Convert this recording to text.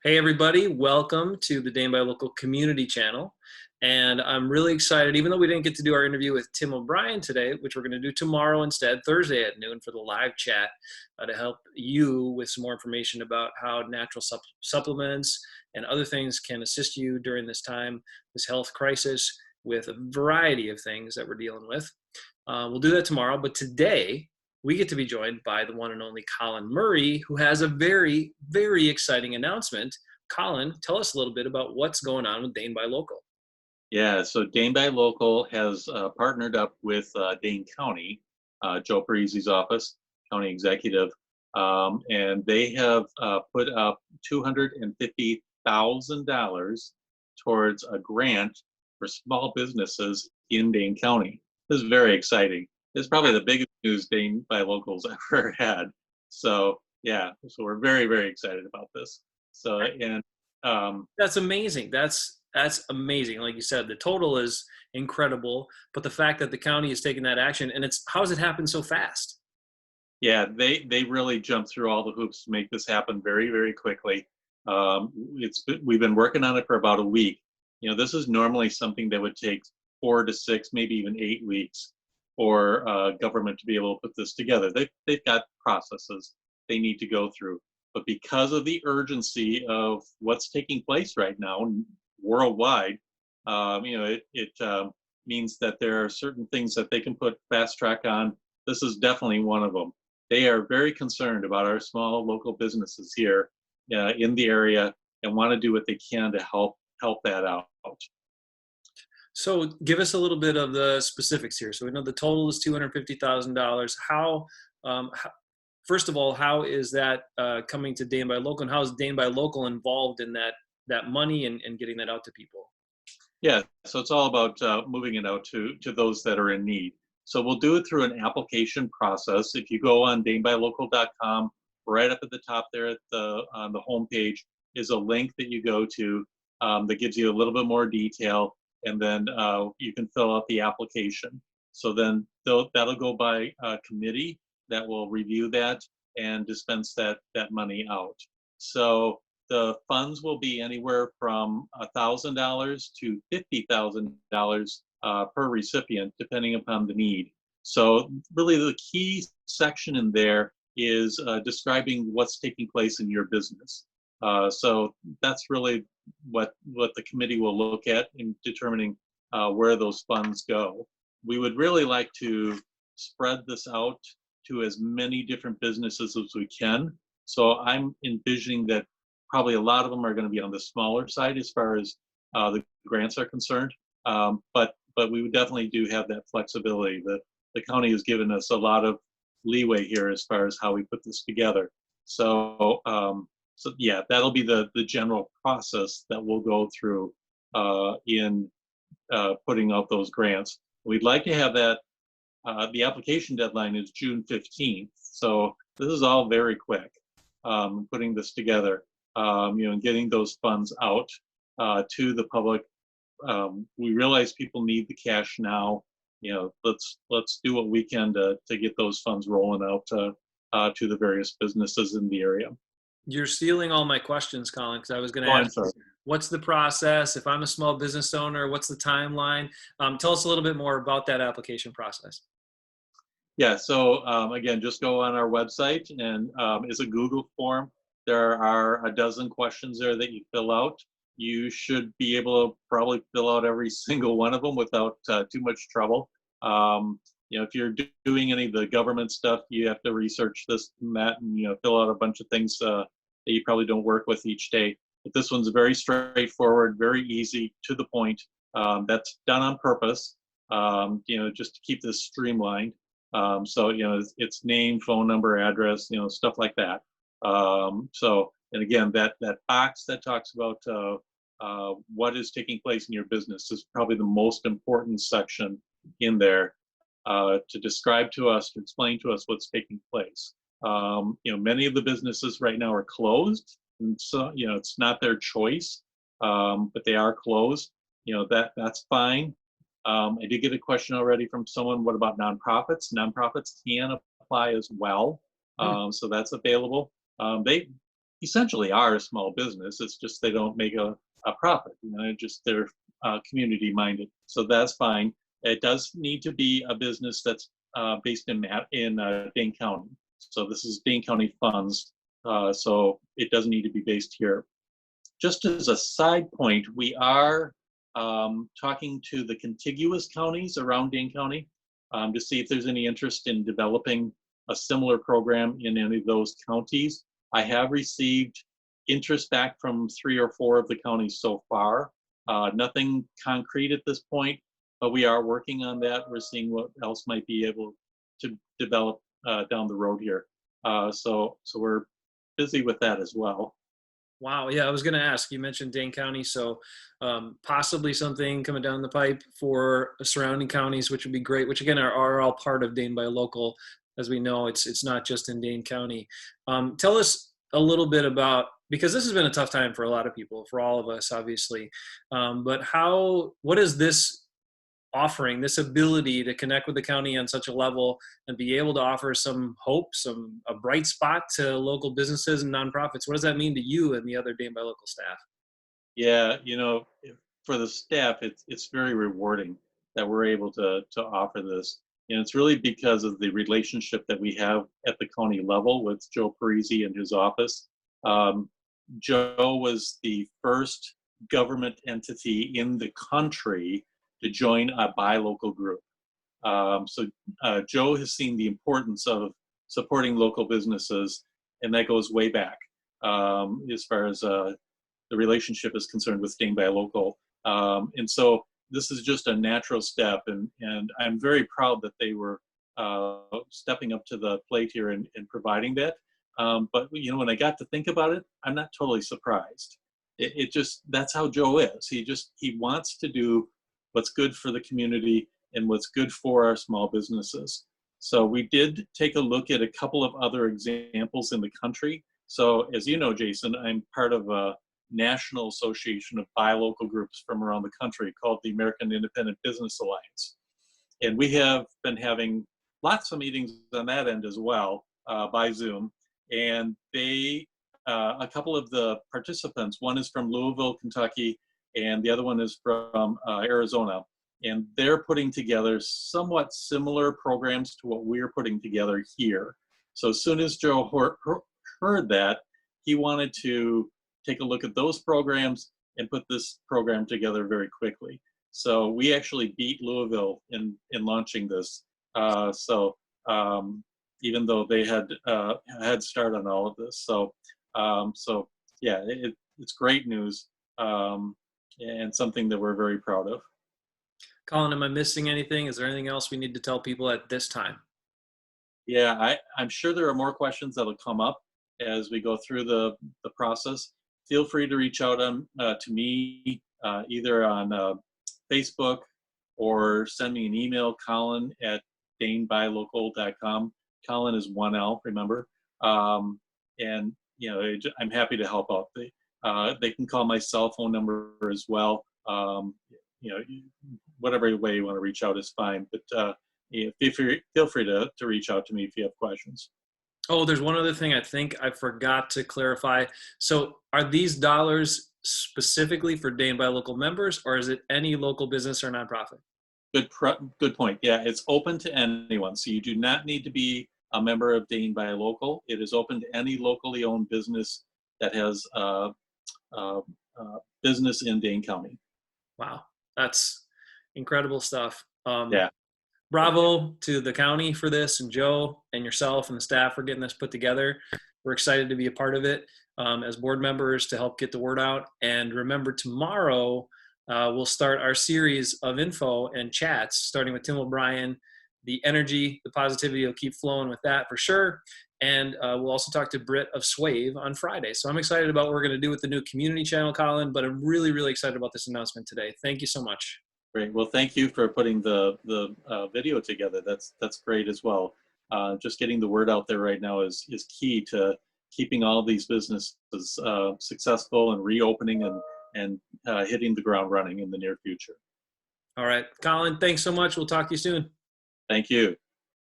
Hey everybody, welcome to the Dane by Local community channel. And I'm really excited, even though we didn't get to do our interview with Tim O'Brien today, which we're going to do tomorrow instead, Thursday at noon for the live chat, to help you with some more information about how natural supplements and other things can assist you during this time, this health crisis, with a variety of things that we're dealing with. We'll do that tomorrow, but today we get to be joined by the one and only Colin Murray, who has a very, very exciting announcement. Colin, tell us a little bit about what's going on with Dane by Local. Yeah, so Dane by Local has partnered up with Dane County, Joe Parisi's office, county executive, and they have put up $250,000 towards a grant for small businesses in Dane County. This is very exciting. It's probably the biggest news Dane by Local's ever had. So yeah, so we're very, very excited about this. So and That's amazing. That's amazing. Like you said, the total is incredible, but the fact that the county is taking that action, and it's how has it happened so fast? Yeah, they really jumped through all the hoops to make this happen very, very quickly. We've been working on it for about a week. You know, this is normally something that would take 4 to 6, maybe even 8 weeks for government to be able to put this together. They've got processes they need to go through, but because of the urgency of what's taking place right now worldwide, it means that there are certain things that they can put fast track on. This is definitely one of them. They are very concerned about our small local businesses here in the area and want to do what they can to help that out. So give us a little bit of the specifics here. So we know the total is $250,000. First of all, how is that coming to Dane by Local, and how is Dane by Local involved in that money and getting that out to people? Yeah, so it's all about moving it out to those that are in need. So we'll do it through an application process. If you go on danebylocal.com, right up at the top there on the homepage is a link that you go to that gives you a little bit more detail, and then you can fill out the application. So then that'll go by a committee that will review that and dispense that money out. So the funds will be anywhere from $1,000 to $50,000 per recipient, depending upon the need. So really the key section in there is describing what's taking place in your business. So that's really what the committee will look at in determining where those funds go. We would really like to spread this out to as many different businesses as we can. So I'm envisioning that probably a lot of them are going to be on the smaller side as far as the grants are concerned. But we definitely do have that flexibility. The county has given us a lot of leeway here as far as how we put this together. So yeah, that'll be the general process that we'll go through in putting out those grants. We'd like to have that. The application deadline is June 15th. So this is all very quick, putting this together, and getting those funds out to the public. We realize people need the cash now. Let's do what we can to get those funds rolling out to the various businesses in the area. You're stealing all my questions, Colin, because I was going to Oh, I'm ask, sorry. what's the process? If I'm a small business owner, what's the timeline? Tell us a little bit more about that application process. Yeah, so again, just go on our website and it's a Google form. There are a dozen questions there that you fill out. You should be able to probably fill out every single one of them without too much trouble. If you're doing any of the government stuff, you have to research this and that, and fill out a bunch of things that you probably don't work with each day. But this one's very straightforward, very easy, to the point. That's done on purpose, just to keep this streamlined. So it's name, phone number, address, stuff like that. And again, that box that talks about what is taking place in your business is probably the most important section in there to describe to us, to explain to us what's taking place. Many of the businesses right now are closed, and so it's not their choice, but they are closed. That's fine. I did get a question already from someone. What about nonprofits? Nonprofits can apply as well, so that's available. essentially are a small business. It's just they don't make a profit. Just they're community minded. So that's fine. It does need to be a business that's based in Dane County. So this is Dane County funds. So it doesn't need to be based here. Just as a side point, we are talking to the contiguous counties around Dane County to see if there's any interest in developing a similar program in any of those counties. I have received interest back from 3 or 4 of the counties so far. Nothing concrete at this point, but we are working on that. We're seeing what else might be able to develop down the road here. So we're busy with that as well. Wow. Yeah, I was going to ask. You mentioned Dane County, so possibly something coming down the pipe for surrounding counties, which would be great. Which again are all part of Dane by Local, as we know. It's not just in Dane County. Tell us a little bit about, because this has been a tough time for a lot of people, for all of us, obviously. But what is this offering, this ability to connect with the county on such a level and be able to offer some hope, a bright spot to local businesses and nonprofits? What does that mean to you and the other Dane by Local staff? Yeah, for the staff, it's very rewarding that we're able to offer this. And it's really because of the relationship that we have at the county level with Joe Parisi and his office. Joe was the first government entity in the country to join a buy local group. So Joe has seen the importance of supporting local businesses, and that goes way back as far as the relationship is concerned with Dane by Local. And so this is just a natural step, and I'm very proud that they were stepping up to the plate here and providing that. But when I got to think about it, I'm not totally surprised. It just, that's how Joe is. He wants to do what's good for the community and what's good for our small businesses. So we did take a look at a couple of other examples in the country. So as you know, Jason, I'm part of a national association of buy local groups from around the country called the American Independent Business Alliance. And we have been having lots of meetings on that end as well by Zoom. And a couple of the participants, one is from Louisville, Kentucky, and the other one is from Arizona. And they're putting together somewhat similar programs to what we're putting together here. So as soon as Joe heard that, he wanted to take a look at those programs and put this program together very quickly. So we actually beat Louisville in launching this. Even though they had a head start on all of this. So yeah, it's great news and something that we're very proud of. Colin, am I missing anything? Is there anything else we need to tell people at this time? Yeah, I'm sure there are more questions that'll come up as we go through the process. Feel free to reach out to me either on Facebook or send me an email, Colin at danebylocal.com. Colin is 1L, remember? And I'm happy to help out. They can call my cell phone number as well. Whatever way you want to reach out is fine. But feel free to reach out to me if you have questions. Oh, there's one other thing I think I forgot to clarify. So are these dollars specifically for Dane by Local members, or is it any local business or nonprofit? Good point. Yeah, it's open to anyone. So you do not need to be a member of Dane by Local. It is open to any locally owned business that has business in Dane County. Wow, that's incredible stuff. Yeah. Bravo to the county for this, and Joe and yourself and the staff for getting this put together. We're excited to be a part of it as board members to help get the word out. And remember, tomorrow we'll start our series of info and chats, starting with Tim O'Brien. The energy, the positivity will keep flowing with that for sure. And we'll also talk to Britt of Swave on Friday. So I'm excited about what we're going to do with the new community channel, Colin, but I'm really, really excited about this announcement today. Thank you so much. Great. Well, thank you for putting the video together. That's great as well. Just getting the word out there right now is key to keeping all these businesses successful and reopening and hitting the ground running in the near future. All right, Colin, thanks so much. We'll talk to you soon. Thank you.